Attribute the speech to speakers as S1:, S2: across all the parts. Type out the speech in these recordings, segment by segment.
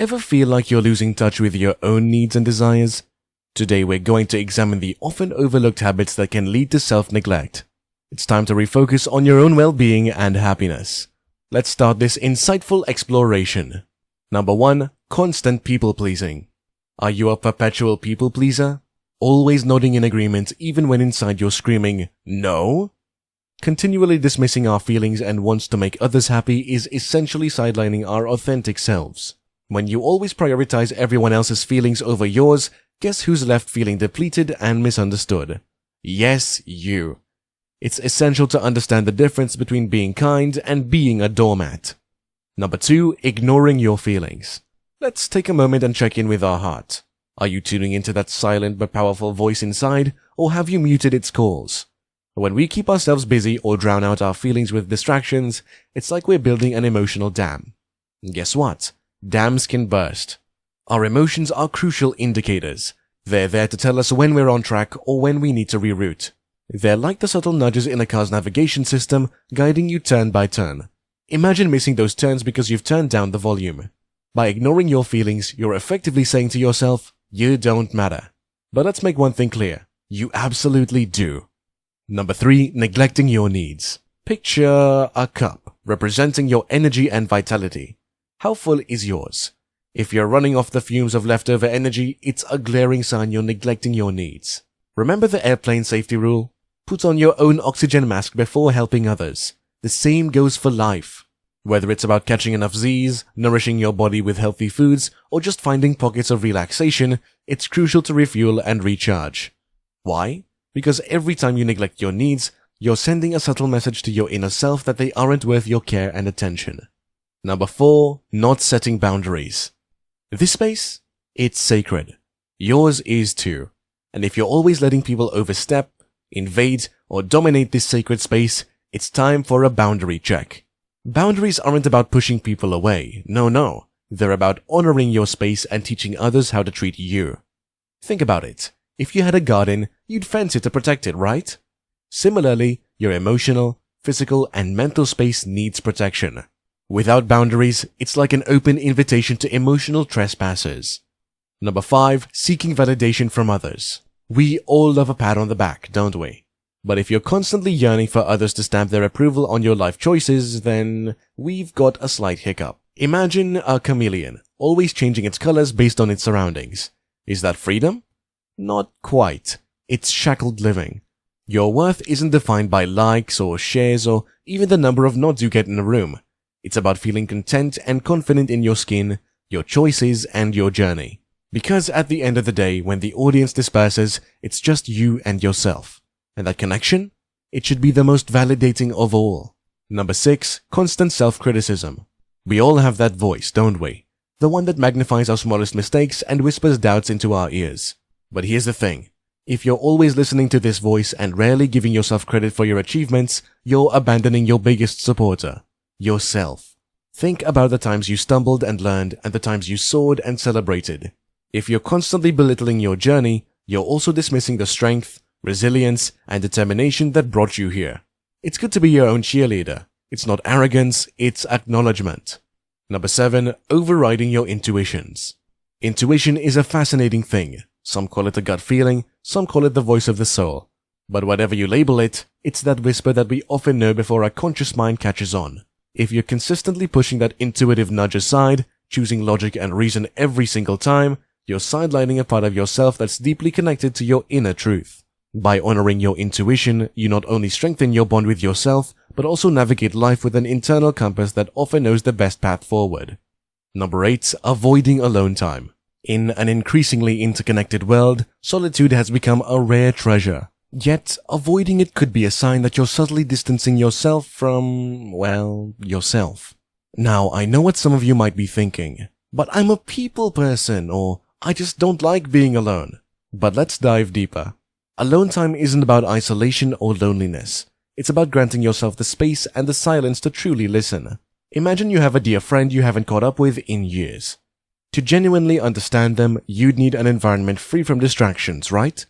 S1: Ever feel like you're losing touch with your own needs and desires? Today we're going to examine the often overlooked habits that can lead to self-neglect. It's time to refocus on your own well-being and happiness. Let's start this insightful exploration. Number 1. Constant people-pleasing. Are you a perpetual people-pleaser? Always nodding in agreement even when inside you're screaming, "No"? Continually dismissing our feelings and wants to make others happy is essentially sidelining our authentic selves. When you always prioritize everyone else's feelings over yours, guess who's left feeling depleted and misunderstood? Yes, you. It's essential to understand the difference between being kind and being a doormat. Number 2. Ignoring your feelings. Let's take a moment and check in with our heart. Are you tuning into that silent but powerful voice inside, or have you muted its calls? When we keep ourselves busy or drown out our feelings with distractions, it's like we're building an emotional dam. Guess what? Dams can burst. Our emotions are crucial indicators. They're there to tell us when we're on track or when we need to reroute. They're like the subtle nudges in a car's navigation system, guiding you turn by turn. Imagine missing those turns because you've turned down the volume. By ignoring your feelings, you're effectively saying to yourself, you don't matter. But let's make one thing clear. You absolutely do. Number 3. Neglecting your needs. Picture a cup representing your energy and vitality. How full is yours? If you're running off the fumes of leftover energy, it's a glaring sign you're neglecting your needs. Remember the airplane safety rule? Put on your own oxygen mask before helping others. The same goes for life. Whether it's about catching enough Z's, nourishing your body with healthy foods, or just finding pockets of relaxation, it's crucial to refuel and recharge. Why? Because every time you neglect your needs, you're sending a subtle message to your inner self that they aren't worth your care and attention. Number 4. Not setting boundaries. This space? It's sacred. Yours is too. And if you're always letting people overstep, invade, or dominate this sacred space, it's time for a boundary check. Boundaries aren't about pushing people away. No. They're about honoring your space and teaching others how to treat you. Think about it. If you had a garden, you'd fence it to protect it, right? Similarly, your emotional, physical, and mental space needs protection. Without boundaries, it's like an open invitation to emotional trespassers. Number 5. Seeking validation from others. We all love a pat on the back, don't we? But if you're constantly yearning for others to stamp their approval on your life choices, then we've got a slight hiccup. Imagine a chameleon, always changing its colors based on its surroundings. Is that freedom? Not quite. It's shackled living. Your worth isn't defined by likes or shares or even the number of nods you get in a room. It's about feeling content and confident in your skin, your choices, and your journey. Because at the end of the day, when the audience disperses, it's just you and yourself. And that connection? It should be the most validating of all. Number 6. Constant self-criticism. We all have that voice, don't we? The one that magnifies our smallest mistakes and whispers doubts into our ears. But here's the thing. If you're always listening to this voice and rarely giving yourself credit for your achievements, you're abandoning your biggest supporter. Yourself. Think about the times you stumbled and learned and the times you soared and celebrated. If you're constantly belittling your journey, you're also dismissing the strength, resilience, and determination that brought you here. It's good to be your own cheerleader. It's not arrogance, it's acknowledgement. Number 7. Overriding your intuitions. Intuition is a fascinating thing. Some call it a gut feeling, some call it the voice of the soul. But whatever you label it, it's that whisper that we often know before our conscious mind catches on. If you're consistently pushing that intuitive nudge aside, choosing logic and reason every single time, you're sidelining a part of yourself that's deeply connected to your inner truth. By honoring your intuition, you not only strengthen your bond with yourself, but also navigate life with an internal compass that often knows the best path forward. Number 8. Avoiding alone time. In an increasingly interconnected world, solitude has become a rare treasure. Yet, avoiding it could be a sign that you're subtly distancing yourself from, well, yourself. Now, I know what some of you might be thinking, but I'm a people person, or I just don't like being alone. But let's dive deeper. Alone time isn't about isolation or loneliness. It's about granting yourself the space and the silence to truly listen. Imagine you have a dear friend you haven't caught up with in years. To genuinely understand them, you'd need an environment free from distractions, right?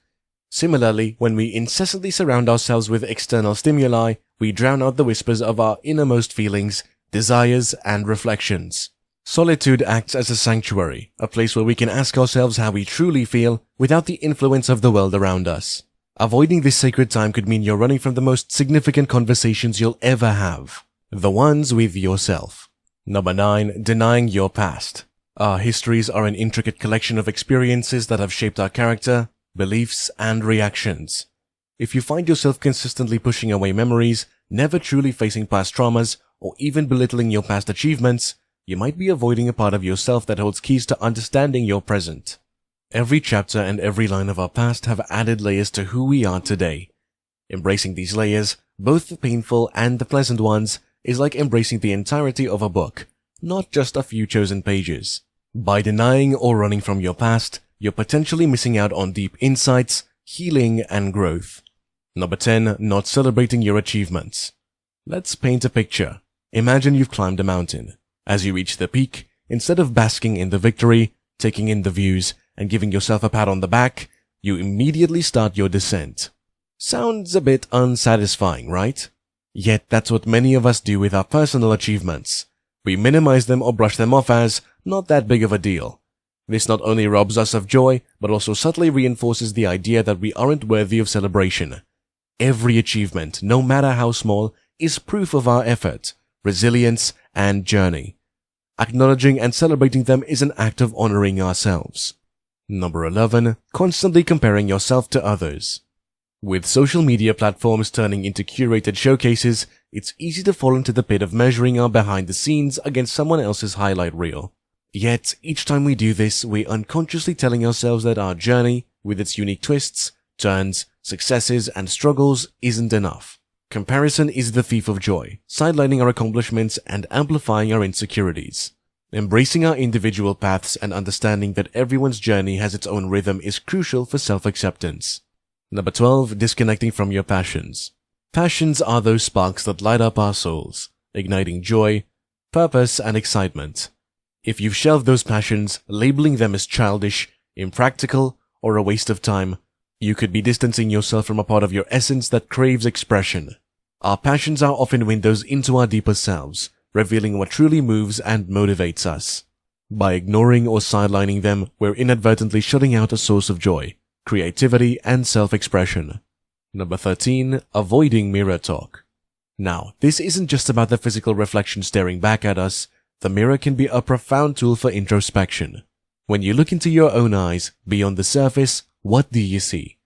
S1: Similarly, when we incessantly surround ourselves with external stimuli, we drown out the whispers of our innermost feelings, desires, and reflections. Solitude acts as a sanctuary, a place where we can ask ourselves how we truly feel without the influence of the world around us. Avoiding this sacred time could mean you're running from the most significant conversations you'll ever have. The ones with yourself. Number 9. Denying your past. Our histories are an intricate collection of experiences that have shaped our character, beliefs, and reactions. If you find yourself consistently pushing away memories, never truly facing past traumas, or even belittling your past achievements, you might be avoiding a part of yourself that holds keys to understanding your present. Every chapter and every line of our past have added layers to who we are today. Embracing these layers, both the painful and the pleasant ones, is like embracing the entirety of a book, not just a few chosen pages. By denying or running from your past, you're potentially missing out on deep insights, healing, and growth. Number 10. Not celebrating your achievements. Let's paint a picture. Imagine you've climbed a mountain. As you reach the peak, instead of basking in the victory, taking in the views, and giving yourself a pat on the back, you immediately start your descent. Sounds a bit unsatisfying, right? Yet that's what many of us do with our personal achievements. We minimize them or brush them off as not that big of a deal. This not only robs us of joy, but also subtly reinforces the idea that we aren't worthy of celebration. Every achievement, no matter how small, is proof of our effort, resilience, and journey. Acknowledging and celebrating them is an act of honoring ourselves. Number 11. Constantly comparing yourself to others. With social media platforms turning into curated showcases, it's easy to fall into the pit of measuring our behind the scenes against someone else's highlight reel. Yet, each time we do this, we're unconsciously telling ourselves that our journey, with its unique twists, turns, successes, and struggles, isn't enough. Comparison is the thief of joy, sidelining our accomplishments and amplifying our insecurities. Embracing our individual paths and understanding that everyone's journey has its own rhythm is crucial for self-acceptance. Number 12. Disconnecting from your passions. Passions are those sparks that light up our souls, igniting joy, purpose, and excitement. If you've shelved those passions, labeling them as childish, impractical, or a waste of time, you could be distancing yourself from a part of your essence that craves expression. Our passions are often windows into our deeper selves, revealing what truly moves and motivates us. By ignoring or sidelining them, we're inadvertently shutting out a source of joy, creativity, and self-expression. Number 13. Avoiding mirror talk. Now, this isn't just about the physical reflection staring back at us. The mirror can be a profound tool for introspection. When you look into your own eyes, beyond the surface, what do you see?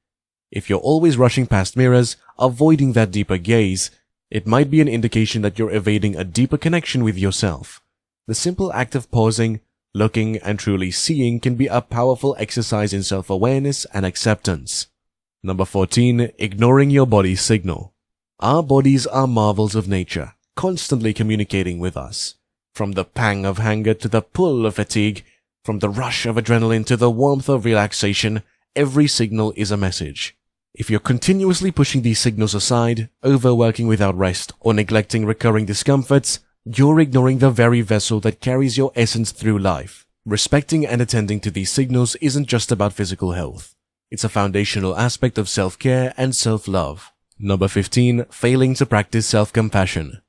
S1: If you're always rushing past mirrors, avoiding that deeper gaze, it might be an indication that you're evading a deeper connection with yourself. The simple act of pausing, looking, and truly seeing can be a powerful exercise in self-awareness and acceptance. Number 14. Ignoring your body's signal. Our bodies are marvels of nature, constantly communicating with us. From the pang of hunger to the pull of fatigue, from the rush of adrenaline to the warmth of relaxation, every signal is a message. If you're continuously pushing these signals aside, overworking without rest, or neglecting recurring discomforts, you're ignoring the very vessel that carries your essence through life. Respecting and attending to these signals isn't just about physical health. It's a foundational aspect of self-care and self-love. Number 15. Failing to practice self-compassion.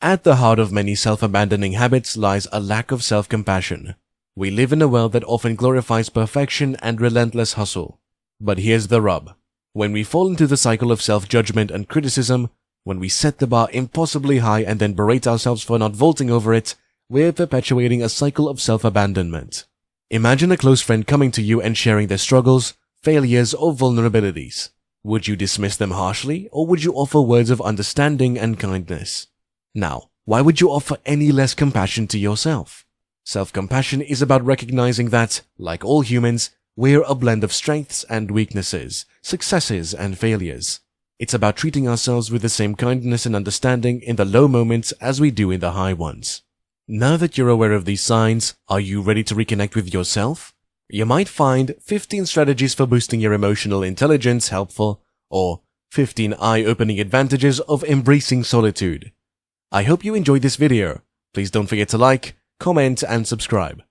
S1: At the heart of many self-abandoning habits lies a lack of self-compassion. We live in a world that often glorifies perfection and relentless hustle. But here's the rub. When we fall into the cycle of self-judgment and criticism, when we set the bar impossibly high and then berate ourselves for not vaulting over it, we're perpetuating a cycle of self-abandonment. Imagine a close friend coming to you and sharing their struggles, failures, or vulnerabilities. Would you dismiss them harshly, or would you offer words of understanding and kindness? Now, why would you offer any less compassion to yourself? Self-compassion is about recognizing that, like all humans, we're a blend of strengths and weaknesses, successes and failures. It's about treating ourselves with the same kindness and understanding in the low moments as we do in the high ones. Now that you're aware of these signs, are you ready to reconnect with yourself? You might find 15 strategies for boosting your emotional intelligence helpful, or 15 eye-opening advantages of embracing solitude. I hope you enjoyed this video. Please don't forget to like, comment, and subscribe.